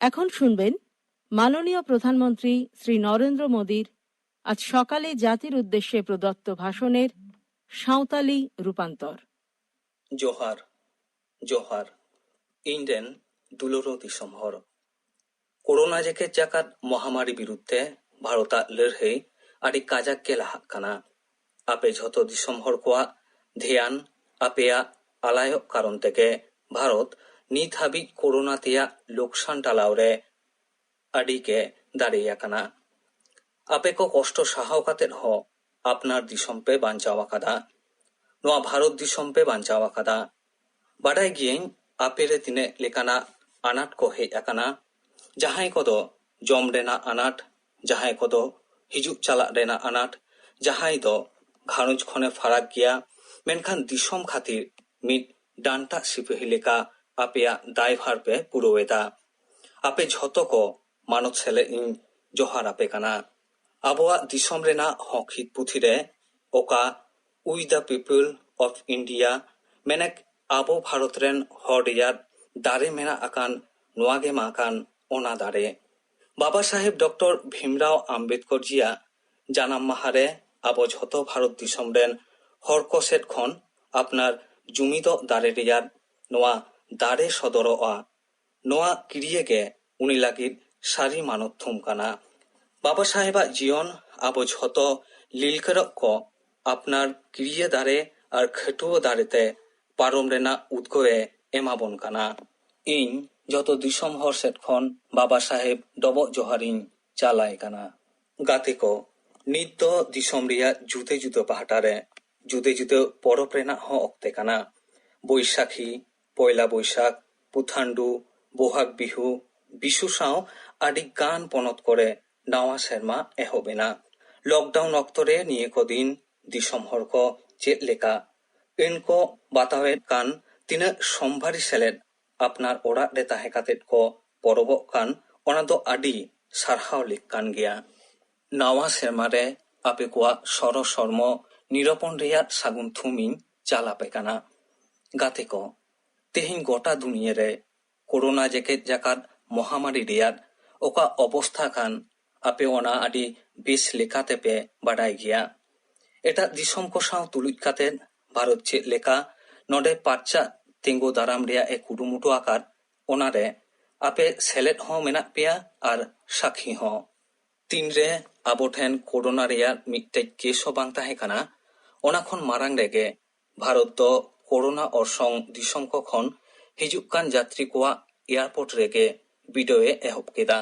এখন শুনবেন মাননীয় প্রধানমন্ত্রী শ্রী নরেন্দ্র মোদীর আজ সকালে জাতির উদ্দেশ্যে প্রদত্ত ভাষণের সাঁওতালি রূপান্তর। জোহার জোহার ইন্ডেন দুলোরো দিসম hor ᱠᱳᱨᱳᱱᱟ ᱡᱮᱜᱮᱫ ᱡᱟᱠᱟᱛ ᱢᱚᱦᱟᱢᱟᱨᱤ ᱵᱤᱨᱩᱫᱽᱛᱮ ᱵᱷᱟᱨᱚᱛᱟᱜ ᱞᱟᱹᱲᱦᱟᱹᱭ ᱟᱹᱰᱤ ᱠᱟᱡᱟᱠ ᱜᱮ ᱞᱟᱦᱟᱜ ᱠᱟᱱᱟ। ᱟᱯᱮ ᱡᱷᱚᱛᱚ ᱫᱤᱥᱚᱢ ᱦᱚᱲ ᱠᱚᱣᱟᱜ ᱫᱷᱮᱭᱟᱱ ᱟᱯᱮᱭᱟᱜ ᱟᱞᱟᱭᱚᱜ ᱠᱟᱨᱚᱱ ᱛᱮᱜᱮ ᱵᱷᱟᱨᱚᱛ ᱱᱤᱛ ᱦᱟᱹᱵᱤᱡ ᱠᱳᱨᱳᱱᱟ ᱛᱮᱭᱟᱜ ᱞᱳᱠᱥᱟᱱ ᱴᱟᱞᱟᱣ ᱨᱮ ᱟᱹᱰᱤ ᱜᱮ ᱫᱟᱲᱮᱭᱟᱠᱟᱱᱟ। ᱟᱯᱮ ᱠᱚ ᱠᱚᱥᱴᱚ ᱥᱟᱦᱟᱣ ᱠᱟᱛᱮᱫ ᱦᱚᱸ ᱟᱯᱱᱟᱨ ᱫᱤᱥᱚᱢ ᱯᱮ ᱵᱟᱧᱪᱟᱣ ᱟᱠᱟᱫᱟ। ᱱᱚᱣᱟ ᱵᱷᱟᱨᱚᱛ ᱫᱤᱥᱚᱢ ᱯᱮ ᱵᱟᱧᱪᱟᱣ ᱟᱠᱟᱫᱟ। ᱵᱟᱰᱟᱭ ᱜᱤᱭᱟᱹᱧ ᱟᱯᱮᱨᱮ ᱛᱤᱱᱟᱹᱜ ᱞᱮᱠᱟᱱᱟᱜ ᱟᱱᱟᱴ ᱠᱚ ᱦᱮᱡ ᱟᱠᱟᱱᱟ। ᱡᱟᱦᱟᱸᱭ ᱠᱚᱫᱚ ᱡᱚᱢ ᱨᱮᱱᱟᱜ ᱟᱱᱟᱴ, ᱡᱟᱦᱟᱸᱭ ᱠᱚᱫᱚ ᱦᱤᱡᱩᱜ ᱪᱟᱞᱟᱜ ᱨᱮᱱᱟᱜ ᱟᱱᱟᱴ, ᱡᱟᱦᱟᱸᱭ ᱫᱚ ᱜᱷᱟᱨᱚᱸᱡᱽ ᱠᱷᱚᱱᱮ ᱯᱷᱟᱨᱟᱠ ᱜᱮᱭᱟ, ᱢᱮᱱᱠᱷᱟᱱ ᱫᱤᱥᱚᱢ ᱠᱷᱟᱹᱛᱤᱨ ᱢᱤᱫ ᱰᱟᱱᱴᱟᱜ ᱥᱤᱯᱟᱹᱦᱤ ᱞᱮᱠᱟ ᱟᱯᱮᱭᱟᱜ ᱫᱟᱭᱵᱷᱟᱨ ᱯᱮ ᱯᱩᱨᱟᱹᱣᱮᱫᱟ। ᱟᱯᱮ ᱡᱷᱚᱛᱚ ᱠᱚ ᱢᱟᱱᱚᱛ ᱥᱮᱞᱮᱫ ᱤᱧ ᱡᱚᱦᱟᱨ ᱟᱯᱮ ᱠᱟᱱᱟ। ᱟᱵᱚᱣᱟᱜ ᱫᱤᱥᱚᱢ ᱨᱮᱱᱟᱜ ᱦᱚᱸᱠ ᱦᱤᱛ ᱯᱩᱛᱷᱤ ᱨᱮ ᱚᱠᱟ we the people of India ᱢᱮᱱᱮᱠ ᱟᱵᱚ ᱵᱷᱟᱨᱚᱛ ᱨᱮᱱ ᱦᱚᱲ ᱨᱮᱭᱟᱜ ᱫᱟᱲᱮ ᱢᱮᱱᱟᱜ ᱟᱠᱟᱱ ᱱᱚᱣᱟ ᱜᱮ ᱢᱟ ᱠᱟᱱ ᱚᱱᱟ ᱫᱟᱲᱮ। ᱵᱟᱵᱟ ᱥᱟᱦᱮᱵ ᱰᱚᱠᱴᱚᱨ ᱵᱷᱤᱢᱨᱟᱣ ᱟᱢᱵᱮᱫᱠᱚᱨ ᱡᱤᱭᱟᱜ ᱡᱟᱱᱟᱢ ᱢᱟᱦᱟᱨᱮ ᱟᱵᱚ ᱡᱷᱚᱛᱚ ᱵᱷᱟᱨᱚᱛ ᱫᱤᱥᱚᱢ ᱨᱮᱱ ᱦᱚᱲ ᱠᱚ ᱥᱮᱫ ᱠᱷᱚᱱ ᱟᱯᱱᱟᱨ ᱡᱩᱢᱤᱫᱚᱜ ᱫᱟᱲᱮ ᱨᱮᱭᱟᱜ ᱱᱚᱣᱟ ᱫᱟᱲᱮ ᱥᱚᱫᱚᱨᱚᱜᱼᱟ। ᱱᱚᱣᱟ ᱠᱤᱨᱤᱭᱟᱹ ᱜᱮ ᱩᱱᱤ ᱞᱟᱹᱜᱤᱫ ᱥᱟᱹᱨᱤ ᱢᱟᱱᱚᱛ ᱛᱷᱩᱢ ᱠᱟᱱᱟ। ᱵᱟᱵᱟ ᱥᱟᱦᱮᱵᱟᱜ ᱡᱤᱭᱚᱱ ᱟᱵᱚ ᱡᱷᱚᱛᱚ ᱞᱤᱞᱠᱟᱹᱨᱚᱜ ᱠᱚ ᱟᱯᱱᱟর ᱠᱤᱨᱤᱭᱟᱹ ᱫᱟᱲᱮ ᱟᱨ ᱠᱷᱟᱹᱴᱩᱣᱟᱹ ᱫᱟᱲᱮᱛᱮ ᱯᱟᱨᱚᱢ ᱨᱮᱱᱟᱜ ᱩᱫᱽᱜᱟᱹᱣᱮ ᱮᱢᱟᱵᱚᱱ ᱠᱟᱱᱟ। ᱤᱧ ᱡᱚᱛᱚ ᱫᱤᱥᱚᱢ ᱦᱚᱲ ᱥᱮᱫ ᱠᱷᱚᱱ ᱵᱟᱵᱟ ᱥᱟᱦᱮᱵ ᱰᱚᱵᱚᱜ ᱡᱚᱦᱟᱨᱤᱧ ᱪᱟᱞᱟᱭ ᱠᱟᱱᱟ। ᱜᱟᱛᱮ ᱠᱚ, ᱱᱤᱛ ᱫᱚ ᱫᱤᱥᱚᱢ ᱨᱮᱭᱟᱜ ᱡᱩᱫᱟᱹ ᱡᱩᱫᱟᱹ ᱯᱟᱦᱴᱟ ᱨᱮ ᱡᱩᱫᱟᱹ ᱡᱩᱫᱟᱹ ᱯᱚᱨᱚᱵᱽ ᱨᱮᱱᱟᱜ ᱦᱚᱸ ᱚᱠᱛᱮ ᱠᱟᱱᱟ। ᱵᱳᱭᱥᱟᱠᱷᱤ, ᱯᱚᱭᱞᱟ ᱵᱳᱭᱥᱟᱠᱷ, ᱯᱩᱛᱷᱟᱱᱰᱩ, ᱵᱳᱦᱟᱜ ᱵᱤᱦᱩ, ᱵᱤᱥᱩ ᱥᱟᱶ ᱟᱹᱰᱤ ᱜᱟᱱ ᱯᱚᱱᱚᱛ ᱠᱚᱨᱮ ᱱᱟᱣᱟ ᱥᱮᱨᱢᱟ ᱮᱦᱚᱵ ᱮᱱᱟ। ᱞᱚᱠᱰᱟউᱱ ᱚᱠᱛᱚ ᱨᱮ ᱱᱤᱭᱟᱹ ᱠᱚ ᱫᱤᱱ ᱫᱤᱥᱚᱢ ᱦᱚᱲ ᱠᱚ ᱪᱮᱫ ᱞᱮᱠᱟ ᱟᱹᱱ ᱠᱚ ᱵᱟᱛᱟᱣᱮᱫ ᱠᱟᱱ, ᱛᱤᱱᱟᱹᱜ ᱥᱚᱢᱵᱷᱟᱨᱤ ᱥᱮᱞᱮᱫ ᱟᱯᱱᱟর ᱚᱲᱟᱜ ᱨᱮ ᱛᱟᱦᱮᱸ ᱠᱟᱛᱮᱫ ᱠᱚ ᱯᱚᱨᱚᱵᱚᱜ ᱠᱟᱱ, ᱚᱱᱟ ᱫᱚ ᱟᱹᱰᱤ ᱥᱟᱨᱦᱟᱣ ᱞᱮᱠ ᱠᱟᱱ ᱜᱮᱭᱟ। ᱱᱟᱣᱟ ᱥᱮᱨᱢᱟ ᱨᱮ ᱟᱯᱮ ᱠᱚᱣᱟᱜ ᱥᱚᱨᱚ ᱥᱚᱨᱢᱚ ᱱᱤᱨᱟᱯᱚᱱ ᱨᱮᱭᱟᱜ ᱥᱟᱹᱜᱩᱱ ᱛᱷᱩᱢᱤᱧ ᱪᱟᱞ ᱟᱯᱮ ᱠᱟᱱᱟ। ᱜᱟᱛᱮ ᱠᱚ, ᱛᱮᱦᱮᱧ ᱜᱚᱴᱟ ᱫᱩᱱᱤᱭᱟᱹ ᱨᱮ ᱠᱳᱨᱳᱱᱟ ᱡᱮᱜᱮᱫ ᱡᱟᱠᱟᱛ ᱢᱚᱦᱟᱢᱟᱨᱤ ᱨᱮᱭᱟᱜ ᱚᱠᱟ ᱚᱵᱚᱥᱛᱷᱟ ᱠᱟᱱ, ᱟᱯᱮ ᱚᱱᱟ ᱟᱹᱰᱤ ᱵᱮᱥ ᱞᱮᱠᱟᱛᱮᱯᱮ ᱵᱟᱰᱟᱭ ᱜᱮᱭᱟ। ᱮᱴᱟᱜ ᱫᱤᱥᱚᱢ ᱠᱚ ᱥᱟᱶ ᱛᱩᱞᱩᱡ ᱠᱟᱛᱮᱫ ᱵᱷᱟᱨᱚᱛ ᱪᱮᱫ ᱞᱮᱠᱟ ᱱᱚᱰᱮ ᱯᱟᱨᱪᱟᱜ ᱛᱤᱸᱜᱩ ᱫᱟᱨᱟᱢ ᱨᱮᱭᱟᱜ ᱮ ᱠᱩᱨᱩᱢᱩᱴᱩ ᱟᱠᱟᱫ, ᱚᱱᱟᱨᱮ ᱟᱯᱮ ᱥᱮᱞᱮᱫ ᱦᱚᱸ ᱢᱮᱱᱟᱜ ᱯᱮᱭᱟ ᱟᱨ ᱥᱟᱹᱠᱷᱤ ᱦᱚᱸ। ᱛᱤᱱᱨᱮ ᱟᱵᱚ ᱴᱷᱮᱱ ᱠᱳᱨᱳᱱᱟ ᱨᱮᱭᱟᱜ ᱢᱤᱫᱴᱮᱡ ᱠᱮᱥ ᱦᱚᱸ ᱵᱟᱝ ᱛᱟᱦᱮᱸ ᱠᱟᱱᱟ, ᱚᱱᱟ ᱠᱷᱚᱱ ᱢᱟᱲᱟᱝ ᱨᱮᱜᱮ ᱵᱷᱟᱨᱚᱛ ᱫᱚ ᱠᱳᱨᱳᱱᱟ ᱚᱨᱥᱚᱝ ᱫᱤᱥᱚᱢ ᱠᱚ ᱠᱷᱚᱱ ᱦᱤᱡᱩᱜ ᱠᱟᱱ ᱡᱟᱛᱨᱤ ᱠᱚᱣᱟᱜ ᱮᱭᱟᱨᱯᱳᱨᱴ ᱨᱮᱜᱮ ᱵᱤᱰᱟᱹᱣᱮ ᱮᱦᱚᱵ ᱠᱮᱫᱟ।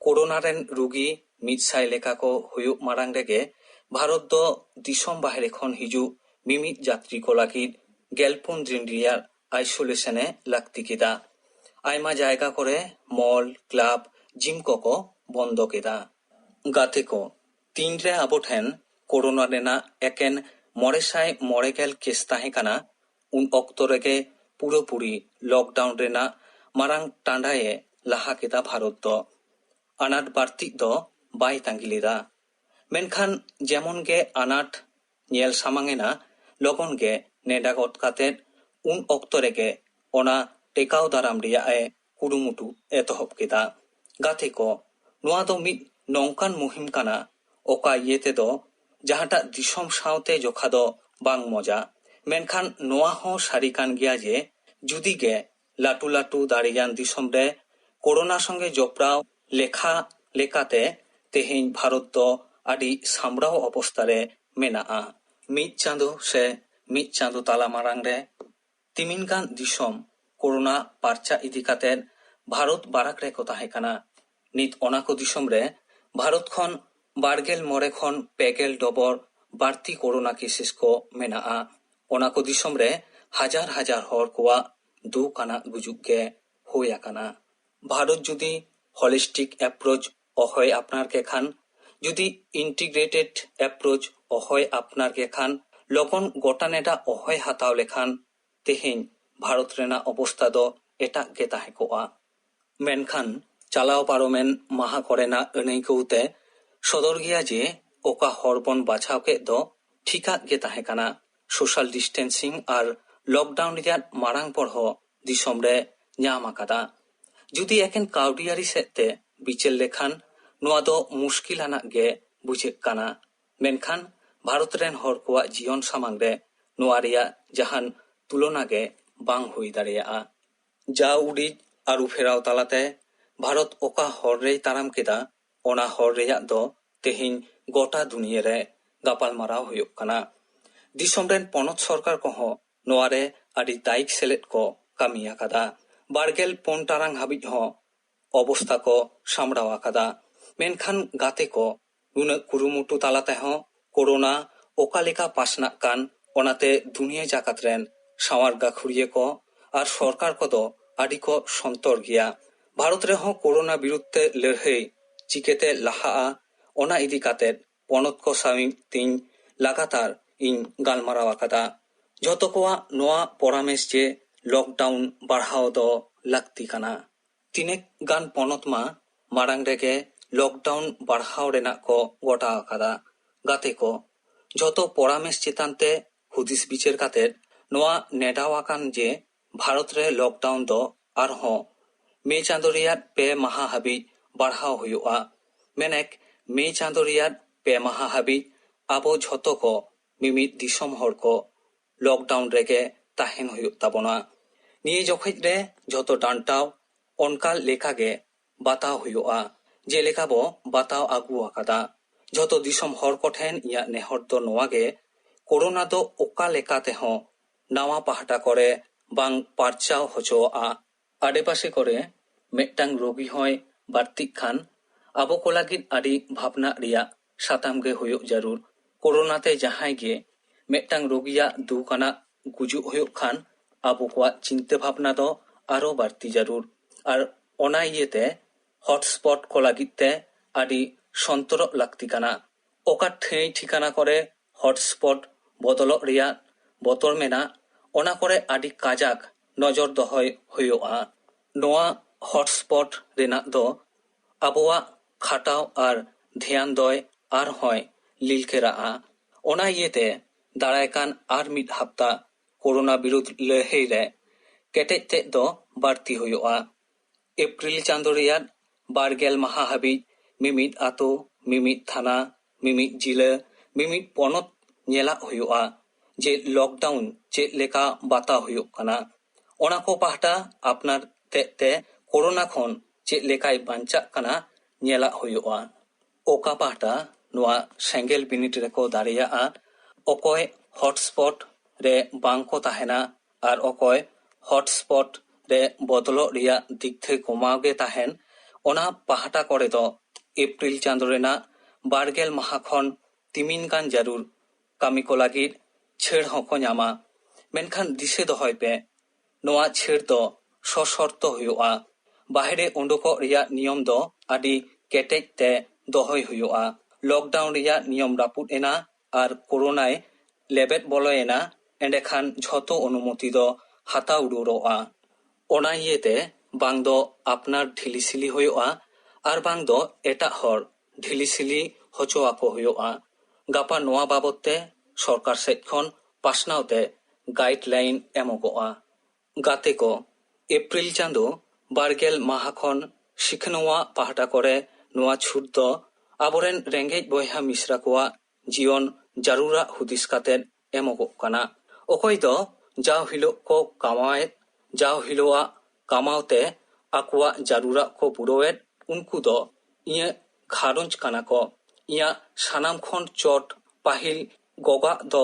ᱠᱳᱨᱳᱱᱟ ᱨᱮᱱ ᱨᱩᱜী 100 ᱞᱮᱠᱟ ᱠᱚ ᱦᱩᱭᱩᱜ ᱢᱟᱲᱟᱝ ᱨᱮᱜᱮ ᱵᱷᱟᱨᱚᱛ ᱫᱚ ᱫᱤᱥᱚᱢ ᱵᱟᱦᱨᱮ ᱠᱷᱚᱱ ᱦᱤᱡᱩᱜ ᱢᱤᱢᱤᱫ ᱡᱟᱛᱨᱤ ᱠᱚ ᱞᱟᱹᱜᱤᱫ 14 ᱫᱤᱱ ᱨᱮᱭᱟᱜ আইসোলেশনে ᱞᱟᱹᱠᱛᱤ ᱠᱮᱫᱟ। আইমা জায়গা করে মল, ক্লাব, জিম কো বন্ধ কেদা। গাতে কো, তিনরে আবো ঠেন করোনা রেনা একেন 990 কেস তাহে কানা, উন অক্ত রেগে পুরোপুরি লকডাউন রেনা মারাং টান্ডায়ে লাহা কেদা ভারত দ। আনাট বাড়তি দ বাই তাঙ্গিলেদা। মেনখান যেমন গে আনাট ñᱮᱞ সামাঙেনা, লগন গে নেডা গট কাতেদ উন অক্ত রেগে ᱚᱱᱟ ᱴᱮᱠᱟᱣ ᱫᱟᱨᱟᱢ ᱨᱮᱭᱟᱜ ᱮ ᱠᱩᱨᱩᱢᱩᱴᱩ ᱮᱛᱚᱦᱚᱵ ᱠᱮᱫᱟ। ᱜᱟᱛᱮ ᱠᱚ, ᱱᱚᱣᱟ ᱫᱚ ᱢᱤᱫ ᱱᱚᱝᱠᱟᱱ ᱢᱩᱦᱤᱢ ᱠᱟᱱᱟ ᱚᱠᱟ ᱤᱭᱟᱹ ᱛᱮᱫᱚ ᱡᱟᱦᱟᱸᱴᱟᱜ ᱫᱤᱥᱚᱢ ᱥᱟᱶᱛᱮ ᱡᱚᱠᱷᱟ ᱫᱚ ᱵᱟᱝ ᱢᱚᱡᱟ। ᱢᱮᱱᱠᱷᱟᱱ ᱱᱚᱣᱟ ᱦᱚᱸ ᱥᱟᱹᱨᱤ ᱠᱟᱱ ᱜᱮᱭᱟ ᱡᱮ ᱡᱩᱫᱤ ᱜᱮ ᱞᱟᱹᱴᱩ ᱞᱟᱹᱴᱩ ᱫᱟᱲᱮᱭᱟᱱ ᱫᱤᱥᱚᱢ ᱨᱮ ᱠᱳᱨᱳᱱᱟ ᱥᱚᱸᱜᱮ ᱡᱚᱯᱲᱟᱣ ᱞᱮᱠᱷᱟ ᱞᱮᱠᱟᱛᱮ ᱛᱮᱦᱮᱧ ᱵᱷᱟᱨᱚᱛ ᱫᱚ ᱟᱹᱰᱤ ᱥᱟᱢᱲᱟᱣ ᱚᱵᱚᱥᱛᱷᱟ ᱨᱮ ᱢᱮᱱᱟᱜᱼᱟ। ᱢᱤᱫ ᱪᱟᱸᱫᱳ ᱥᱮ ᱢᱤᱫ ᱪᱟᱸᱫᱳ ᱛᱟᱞᱟ ᱢᱟᱲᱟᱝ ᱨᱮ ᱛᱤᱢᱤᱱ ᱜᱟᱱ ᱫᱤᱥᱚᱢ ᱠᱳᱨᱳᱱᱟ ᱯᱟᱨᱪᱟ ᱤᱫᱤ ᱠᱟᱛᱮᱫ ᱵᱷᱟᱨᱚᱛ ᱵᱟᱨᱟᱠ ᱨᱮᱠᱚ ᱛᱟᱦᱮᱸ ᱠᱟᱱᱟ। ᱱᱤᱛ ᱚᱱᱟ ᱠᱚ ᱫᱤᱥᱚᱢ ᱨᱮ ᱵᱷᱟᱨᱚᱛ ᱠᱷᱚᱱ 29 ᱠᱷᱚᱱ 50 ᱰᱚᱵᱚᱨ ᱵᱟᱹᱲᱛᱤ ᱠᱳᱨᱳᱱᱟ কেসেস ᱠᱚ ᱢᱮᱱᱟᱜᱼᱟ। ᱚᱱᱟ ᱠᱚ ᱫᱤᱥᱚᱢ ᱨᱮ ᱦᱟᱡᱟᱨ ᱦᱟᱡᱟর ᱦᱚᱲ ᱠᱚᱣᱟᱜ ᱫᱩᱠ ᱟᱱᱟᱜ ᱜᱩᱡᱩᱜ ᱜᱮ ᱦᱩᱭ ᱟᱠᱟᱱᱟ। ভারত যদি হলিস্টিক অ্যাপ্রোচ অহয় আপনার কে খান, যদি ইন্টিগ্রেটেড অ্যাপ্রোচ অহয় আপনার কে খান, লকন গোটা নেটা অহয় হাতাও লেখান, তেহেᱧ ভারত রেনা অবস্থা দ এটাক গে তাহে কোয়া। মেনখান চালাও পারোমেন মাহা করেনা ᱟᱹᱱᱟᱹᱭᱠᱟᱹᱣᱛᱮ ᱥᱚᱫᱚᱨ ᱜᱮᱭᱟ ᱡᱮ ᱚᱠᱟ ᱦᱚᱲ ᱵᱚᱱ ᱵᱟᱪᱷᱟᱣ ᱠᱮᱫ ᱫᱚ ᱴᱷᱤᱠᱟᱜ ᱜᱮ ᱛᱟᱦᱮᱸ ᱠᱟᱱᱟ। ᱥᱳᱥᱟᱞ ᱰᱤᱥᱴᱮᱱᱥᱤᱝ ᱟᱨ ᱞᱚᱠᱰᱟউᱱ ᱨᱮᱭᱟᱜ ᱢᱟᱲᱟᱝ ᱯᱚᱲᱦᱚ ᱫᱤᱥᱚᱢ ᱨᱮ ᱧᱟᱢ ᱟᱠᱟᱫᱟ। जुदी एकेन काउडियारी सेते बिचेल लेखान नोआ दो मुश्किल आनाग गे बुझेग काना। मेनखान भारत रेन हर कोआ जीवन सामांग रे नोआ रेया जहान तुलना गे बांग हुई दाड़ेयाआ। जा उड़ी आरु फेराव तालाते भारत ओका हर रे ताराम केदा ओना हर रेया दो तेहिन गोटा दुनिया रे गापाल माराव हुयुग काना। दिसोम रेन पनत सरकार कोहो नोआ रे आदि दायिक सेलेद को कामी आकादा। बारगेल पन टारांग हाबिज हो अवस्था को सामड़ाव आकादा। मेनखान गाते को नुनाग कुरुमुटु तालाते हो कोरोना ओका लेका पासनाग कान ओनाते दुनिया जाकात रेन सावार गाखुरिये को आर सरकार को दो आदि को संतर गिया। भारत रे हो कोरोना बिरुद्धे लड़हई चिकेते लाहाआ ओना इदी काते पनत को सामी तीन लगातार इन गालमाराव आकादा। जतो कोआ नोआ परामेश जे लॉकडाउन बढ़ाव दो लाक्ति काना। तिनेक गान पनत मा मारांग रेगे लॉकडाउन बढ़ाव रेना को गोटा आकादा। गाते को जतो परामेश चेतानते हुदिस बिचेर काते नोआ नेडावाकान जे भारत रे लॉकडाउन दो आरहो मे चांदो रेयाद पे माहा हाबिज बढ़ाव हुयुआ। मेनेक मे चांदो रेयाद पे माहा हाबिज आबो जतो को मिमिद दिसोम हर को लॉकडाउन रेगे ताहेन हुयुग ताबोना। निये जखैज रे जतो डांटाव ओनका लेखा गे बाताव हुयुआ जे लेखा बो बाताव आगु आकादा। जतो दिसोम हर को ठेन इया नेहर दो नोआ गे कोरोना दो ओका लेकाते हो नावा पाहटा करे बांग पारचाव होचोआ। आडेपाशे करे मेटटांग रोगी होय बाड़तिग खान आबो को लागिद आदि भाबना रिया साताम गे हुयुग जारुर। कोरोना ते जहाय गे मेटटांग रोगिया दुकाना गुजुग हुयुग खान आबो कोआ चिंता भाबना दो आरो बाड़ती जारुर। आर ओना इयेते हॉटस्पॉट को लागिद ते आदि संतरक लाक्ति काना। ओका ठेई ठिकाना करे हॉटस्पॉट बदलक रिया बतर मेना ओना करे आदि काजाक नजर दहय हुयुआ। नोआ हॉटस्पॉट रेना दो आबोआ खाटाव आर ध्यान दय आर होय लिलकेराआ। ओना इयेते दारायकान आर मिद हप्ता कोरोना बिरुद्ध लड़हई रे केटेज ते दो बाड़ती हुयुआ। एप्रिल चांदो रेयाद बारगेल माहा हाबिज मिमिद आतो मिमिद थाना मिमिद जिला मिमिद पनत नेला हुयुआ जे लॉकडाउन चेद लेका बाता हुयुग काना। ओना को पाहटा आपनार ते कोरोना खन चेद लेकाय बांचाग काना नेला हुयुआ। ओका पाहटा नोआ सेंगेल बिनिट रेको दाड़ेयाआ अकय हॉटस्पॉट रे बांग को ताहेना आर अकय हॉटस्पॉट रे बदलो रिया दिखथे कमावगे ताहेन ओना पाहटा करे दो एप्रिल चांदो रेना बारगेल माहा खन तिमिन गान जारुर कामी को लागिद छेड़ हको न्यामा। मेनखान दिसे दहय पे नोआ छेड़ दो सशर्त हुयुआ। बाहेरे उंडुको रिया नियम दो आदि केटेज ते दहय हुयुआ। लॉकडाउन रिया नियम रापुद एना आर कोरोनाय लेबेद बलयेना एंडेखान झतो अनुमति दो हाता उडुरोआ। ओना इयेते बांग दो आपनार ढिलिसिली हुयुआ आर बांग दो एटा हर ढिलिसिली होचोआको हुयुआ। गापा नोआ बाबते सरकार सेज खन पासनावते गाइडलाइन एमोगोआ। गाते को एप्रिल चांदो बारगेल माहा खन शिखनोआ पाहटा करे नोआ छुट दो आबोरेन रेंगेज बयहा मिश्रा कोआ जीवन जारुरा हुदिस कातेद एमोगोग काना। अकय दो जाव हिलो को कामाएद जाव हिलोआ कामावते आकुआ जारुरा को पुरोएद उनको दो इया घारंज काना को इया सानाम खन चोट पाहिल गोगा दो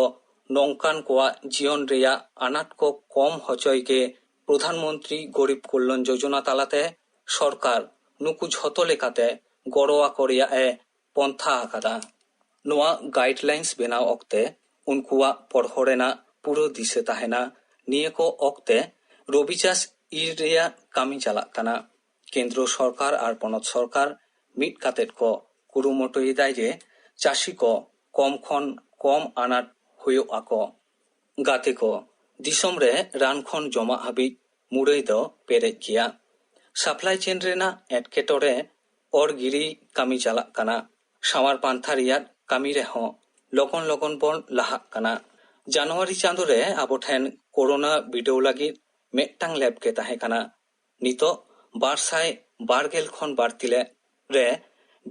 नौकान कोआ जीवन रेया आनाट को कम होचय गे प्रधानमंत्री गरीब कल्याण योजना तालाते सरकार नुकु झतो लेकाते गड़ोआ करिया ए पंथा आकादा। नोआ गाइडलाइंस बेनाव अक्ते उनकुआ पढ़रेना पुरो दिसे ताहेना निये को अक्ते रबि चाष ir रेया कामी चालाक काना। केंद्र सरकार आर पनत सरकार मिद कातेद को कुरुमुटुई दाय जे चाषी को कम खन कम आनाट हुयुग आको। गाते को दिसोम रे रान खन जमा हाबिज मुरई दो पेरेज गिया। साप्लाई चेन रेना एटकेटोरे और गिरी कामी चालाक काना। सावार पान्था रियाद कामी रे हो लगन लगन बन लाहाक काना। जानुआरी चांदो रे आबो ठेन कोरोना बिडौ लागिद मेटटांग लैब के ताहे काना। नितो 240 ᱠᱷᱚᱱ ᱵᱟᱹᱲᱛᱤ ᱨᱮ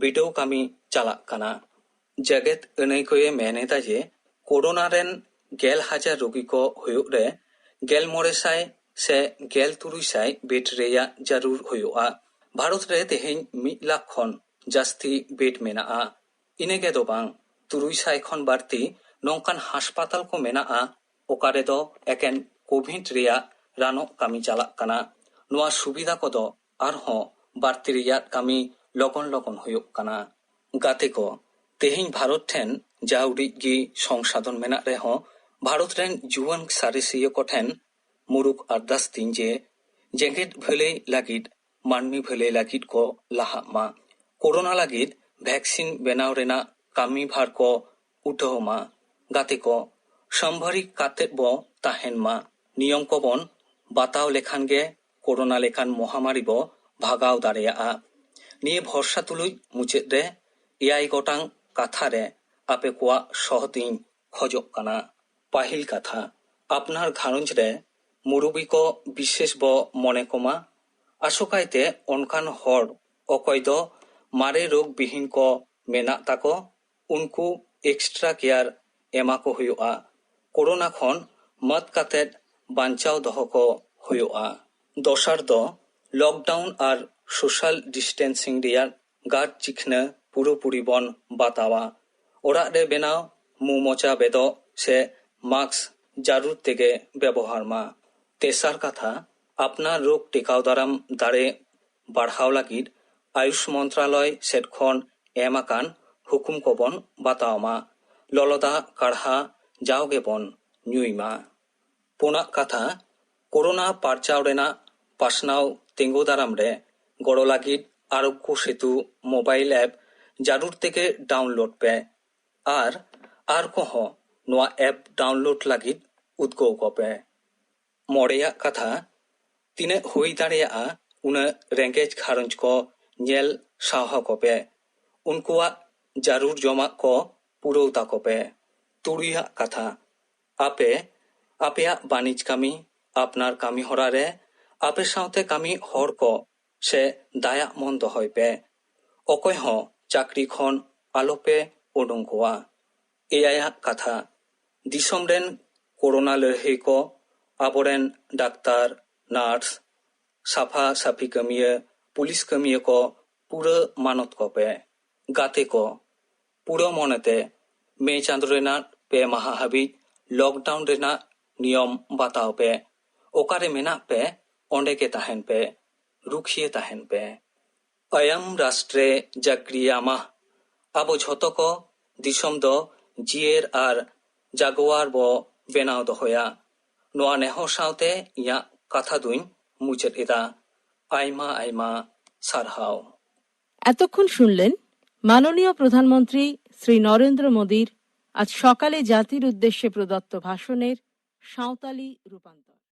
ᱵᱤᱰᱟᱹᱣ ᱠᱟᱹᱢᱤ ᱪᱟᱞᱟᱜ ᱠᱟᱱᱟ। ᱡᱮᱜᱮᱫ ᱟᱹᱱᱟᱹᱭᱠᱟᱹᱭᱮ ᱢᱮᱱ ᱮᱫᱟ ᱡᱮ ᱠᱳᱨᱳᱱᱟ ᱨᱮᱱ 10,000 ᱨᱳᱜী ᱠᱚ ᱦᱩᱭᱩᱜ ᱨᱮ 1900 ᱥᱮ 1600 ᱵᱮᱰ ᱨᱮᱭᱟᱜ ᱡᱟᱹᱨᱩᱲ ᱦᱩᱭᱩᱜᱼᱟ। ᱵᱷᱟᱨᱚᱛ ᱨᱮ ᱛᱮᱦᱮᱧ 1 ᱞᱟᱠᱷ ᱠᱷᱚᱱ ᱡᱟᱹᱥᱛᱤ ᱵᱮᱰ ᱢᱮᱱᱟᱜᱼᱟ। ᱤᱱᱟᱹᱜᱮ ᱫᱚ ᱵᱟᱝ 300 ᱠᱷᱚᱱ ᱵᱟᱹᱲᱛᱤ ᱱᱚᱝᱠᱟᱱ ᱦᱟᱥᱯᱟᱛᱟᱞ ᱠᱚ ᱢᱮᱱᱟᱜᱼᱟ ᱚᱠᱟ ᱨᱮᱫᱚ ᱮᱠᱮᱱ ᱠᱳᱵᱷᱤᱰ ᱨᱮᱭᱟᱜ ᱨᱟᱱᱚᱜ ᱠᱟᱹᱢᱤ ᱪᱟᱞᱟᱜ ᱠᱟᱱᱟ। ᱱᱚᱣᱟ ᱥᱩᱵᱤᱫᱷᱟ ᱠᱚᱫᱚ ᱟᱨᱦᱚᱸ ᱵᱟᱹᱲᱛᱤ ᱨᱮᱭᱟᱜ ᱠᱟᱹᱢᱤ ᱞᱚᱜᱚᱱ ᱦᱩᱭᱩᱜ ᱠᱟᱱᱟ। ᱜᱟᱛᱮ ᱠᱚ, ᱛᱮᱦᱮᱧ ᱵᱷᱟᱨᱚᱛ ᱴᱷᱮᱱ ᱡᱟ ᱩᱰᱤᱡ ᱜᱮ ᱥᱚᱝᱥᱟᱫᱷᱚᱱ ᱢᱮᱱᱟᱜ ᱨᱮᱦᱚᱸ ᱵᱷᱟᱨᱚᱛ ᱨᱮᱱ ᱡᱩᱣᱟᱹᱱ ᱥᱟᱬᱮᱥᱤᱭᱟᱹ ᱠᱚᱴᱷᱮᱱ ᱢᱩᱨᱩᱠ ᱟᱨᱫᱟᱥ ᱛᱤᱧ ᱡᱮ ᱡᱮᱜᱮᱫ ᱵᱷᱟᱹᱞᱟᱹᱭ ᱞᱟᱹᱜᱤᱫ ᱢᱟᱹᱱᱢᱤ ᱵᱷᱟᱹᱞᱟᱹᱭ ᱞᱟᱹᱜᱤᱫ ᱠᱚ ᱞᱟᱦᱟᱜ ᱢᱟ। ᱠᱳᱨᱳᱱᱟ ᱞᱟᱹᱜᱤᱫ ᱵᱷᱮᱠᱥᱤᱱ ᱵᱮᱱᱟᱣ ᱨᱮᱱᱟᱜ ᱠᱟᱹᱢᱤ ᱵᱷᱟᱨ ᱠᱚ ᱩᱴᱷᱟᱹᱣ ᱢᱟ। ᱜᱟᱛᱮ ᱠᱚ, ᱥᱟᱢᱵᱷᱟᱨᱤᱠ ᱠᱟᱛᱮᱫ ᱵᱚ ᱛᱟᱦᱮᱱ ᱢᱟ। ᱱᱤᱭᱚᱢ ᱠᱚᱵᱚᱱ ᱵᱟᱛᱟᱣ ᱞᱮᱠᱷᱟᱱ ᱜᱮ ᱠᱳᱨᱳᱱᱟ ᱞᱮᱠᱟᱱ ᱢᱚᱦᱟᱢᱟᱨᱤ ᱵᱚ ᱵᱷᱟᱜᱟᱣ ᱫᱟᱲᱮᱭᱟᱜᱼᱟ। ᱱᱤᱭᱟᱹ ᱵᱷᱚᱨᱥᱟ ᱛᱩᱞᱩᱡ ᱢᱩᱪᱟᱹᱫ ᱨᱮ 6 ᱜᱚᱴᱟᱝ ᱠᱟᱛᱷᱟ ᱨᱮ ᱟᱯᱮ ᱠᱚᱣᱟᱜ ᱥᱚᱦᱚᱫᱤᱧ ᱠᱷᱚᱡᱚᱜ ᱠᱟᱱᱟ। ᱯᱟᱹᱦᱤᱞ ᱠᱟᱛᱷᱟ, ᱟᱯᱱᱟᱨ ᱜᱷᱟᱨᱚᱸᱡᱽ ᱨᱮ ᱢᱩᱨᱩᱵᱤ ᱠᱚ ᱵᱤᱥᱮᱥ ᱵᱚ ᱢᱚᱱᱮ ᱠᱚᱢᱟ। ᱟᱥᱚᱠᱟᱭᱛᱮ ᱚᱱᱠᱟᱱ ᱦᱚᱲ ᱚᱠᱚᱭ ᱫᱚ ᱢᱟᱨᱮ ᱨᱳᱜᱽ ᱵᱤᱦᱤᱱ ᱠᱚ ᱢᱮᱱᱟᱜ ᱛᱟᱠᱚ ᱩᱱᱠᱩ ᱮᱠᱥᱴᱨᱟ ᱠᱮᱭᱟᱨ ᱮᱢᱟ ᱠᱚ ᱦᱩᱭᱩᱜᱼᱟ। ᱠᱳᱨᱳᱱᱟ ᱠᱷᱚᱱ ᱢᱟᱹᱫ ᱠᱟᱛᱮᱫ ᱵᱟᱧᱪᱟᱣ ᱫᱚᱦᱚ ᱠᱚ ᱦᱩᱭᱩᱜᱼᱟ। ᱫᱚᱥᱟᱨ ᱫᱚ ᱞᱚᱠᱰᱟউᱱ ᱟᱨ ᱥᱳশ্যাল ᱰᱤᱥᱴᱮন্সিং ᱨᱮᱭᱟᱜ ᱜᱟᱨᱰ ᱪᱤᱠᱷᱱᱟᱹ ᱯᱩᱨᱟᱹᱯᱩᱨᱤ ᱵᱚᱱ ᱵᱟᱛᱟᱣᱟ। ᱚᱲᱟᱜ ᱨᱮ ᱵᱮᱱᱟᱣ ᱢᱩ ᱢᱚᱪᱟ ᱵᱮᱫᱚᱜ ᱥᱮ ᱢᱟস্ক ᱡᱟᱹᱨᱩᱲ ᱛᱮᱜᱮ ᱵᱮᱵᱚᱦᱟᱨ ᱢᱟ। ᱛᱮᱥᱟর ᱠᱟᱛᱷᱟ, ᱟᱯᱱᱟর ᱨᱳᱜᱽ ᱴᱮᱠᱟᱣ ᱫᱟᱨᱟᱢ ᱫᱟᱲᱮ ᱵᱟᱲᱦᱟᱣ ᱞᱟᱹᱜᱤᱫ আয়ুষ মন্ত্রালয় সেট ᱠᱷᱚᱱ ᱮᱢ ᱟᱠᱟᱱ হুকুম ᱠᱚᱵᱚᱱ ᱵᱟᱛᱟᱣ ᱢᱟ। ᱞᱚᱞᱚ ᱫᱟᱜ ᱠᱟᱲᱦᱟ ᱡᱟᱣᱜᱮ ᱵᱚᱱ ᱧᱩᱭ ᱢᱟ। ᱯᱩᱱᱟᱜ ᱠᱟᱛᱷᱟ, ᱠᱳᱨᱳᱱᱟ ᱯᱟᱨᱪᱟᱣ ᱨᱮᱱᱟᱜ ᱯᱟᱥᱱᱟᱣ ᱛᱤᱸᱜᱩ ᱫᱟᱨᱟᱢ ᱨᱮ ᱜᱚᱲᱚ ᱞᱟᱹᱜᱤᱫ ᱟᱨᱳᱜᱽᱜᱚ ᱥᱮᱛᱩ ᱢᱳᱵᱟᱭᱤᱞ ᱮᱯ ᱡᱟᱹᱨᱩᱲ ᱛᱮᱜᱮ ᱰᱟᱣᱩᱱᱞᱳᱰ ᱯᱮ। ᱟᱨ ᱠᱚᱦᱚᱸ ᱱᱚᱣᱟ ᱮᱯ ᱰᱟᱣᱩᱱᱞᱳᱰ ᱞᱟᱹᱜᱤᱫ ᱩᱫᱽᱜᱟᱹᱣ ᱠᱚᱯᱮ। ᱢᱚᱬᱮᱭᱟᱜ ᱠᱟᱛᱷᱟ, ᱛᱤᱱᱟᱹᱜ ᱦᱩᱭ ᱫᱟᱲᱮᱭᱟᱜᱼᱟ ᱩᱱᱟᱹᱜ ᱨᱮᱸᱜᱮᱡ ᱜᱷᱟᱨᱚᱸᱡᱽ ᱠᱚ ᱧᱮᱞ ᱥᱟᱦᱟᱣ ᱠᱚᱯᱮ। ᱩᱱᱠᱩᱣᱟᱜ ᱡᱟᱹᱨᱩᱲ ᱡᱚᱢᱟᱜ ᱠᱚ ᱯᱩᱨᱟᱹᱣ ᱛᱟᱠᱚ ᱯᱮ। ᱛᱩᱨᱩᱭᱟᱜ ᱠᱟᱛᱷᱟ, ᱟᱯᱮᱭᱟᱜ ᱵᱟᱹᱱᱤᱡᱽ ᱠᱟᱹᱢᱤ, ᱟᱯᱱᱟর ᱠᱟᱹᱢᱤ ᱦᱚᱨᱟ ᱨᱮ ᱟᱯᱮ ᱥᱟᱶᱛᱮ ᱠᱟᱹᱢᱤ ᱦᱚᱲ ᱠᱚ ᱥᱮ ᱫᱟᱭᱟᱜ ᱢᱚᱱ ᱫᱚᱦᱚᱭ ᱯᱮ। ᱚᱠᱚᱭ ᱦᱚᱸ ᱪᱟᱹᱠᱨᱤ ᱠᱷᱚᱱ ᱟᱞᱚᱯᱮ ᱩᱰᱩᱝ ᱠᱚᱣᱟ। 6ᱟᱜ ᱠᱟᱛᱷᱟ, ᱫᱤᱥᱚᱢ ᱨᱮᱱ ᱠᱳᱨᱳᱱᱟ ᱞᱟᱹᱲᱦᱟᱹᱭ ᱠᱚ ᱟᱵᱚᱨᱮᱱ ᱰᱟᱠᱛᱟᱨ, ᱱᱟᱨᱥ, ᱥᱟᱯᱷᱟ ᱥᱟᱯᱷᱤ ᱠᱟᱹᱢᱤᱭᱟᱹ, ᱯᱩᱞᱤᱥ ᱠᱟᱹᱢᱤᱭᱟᱹ ᱠᱚ ᱯᱩᱨᱟᱹ ᱢᱟᱱᱚᱛ ᱠᱚᱯᱮ। ᱜᱟᱛᱮ ᱠᱚ, ᱯᱩᱨᱟᱹ ᱢᱚᱱᱮᱛᱮ ᱢᱮ ᱪᱟᱸᱫᱳ ᱨᱮᱱᱟᱜ 2 ᱢᱟᱦᱟ ᱦᱟᱹᱵᱤᱡ ᱞᱚᱠᱰᱟউᱱ ᱨᱮᱱᱟᱜ ᱱᱤᱭᱚᱢ ᱵᱟᱛᱟᱣ ᱯᱮ। ᱚᱠᱟᱨᱮ ᱢᱮᱱᱟᱜ ᱯᱮ ᱚᱸᱰᱮ ᱜᱮ ᱛᱟᱦᱮᱱ ᱯᱮ, ᱨᱩᱠᱷᱤᱭᱟᱹ ᱛᱟᱦᱮᱱ ᱯᱮ। ᱚᱭᱟᱢ ᱨᱟᱥᱴᱨᱮ ᱡᱟᱜᱽᱨᱤᱭᱟᱢᱟᱦ, ᱟᱵᱚ ᱡᱷᱚᱛᱚ ᱠᱚ ᱫᱤᱥᱚᱢ ᱫᱚ ᱡᱤᱭᱟᱹᱲ ᱟᱨ ᱡᱟᱜᱣᱟᱨ ᱵᱚ ᱵᱮᱱᱟᱣ ᱫᱚᱦᱚᱭᱟ। ᱱᱚᱣᱟ ᱱᱮᱦᱚᱨ ᱥᱟᱶᱛᱮ ᱤᱧᱟᱹᱜ ᱠᱟᱛᱷᱟ ᱫᱩᱧ মুচেদ এদা। আইমা সারহাও। এতক্ষণ শুনলেন মাননীয় প্রধানমন্ত্রী শ্রী নরেন্দ্র মোদীর আজ সকালে জাতির উদ্দেশ্যে প্রদত্ত ভাষণের সাঁওতালি রূপান্তর।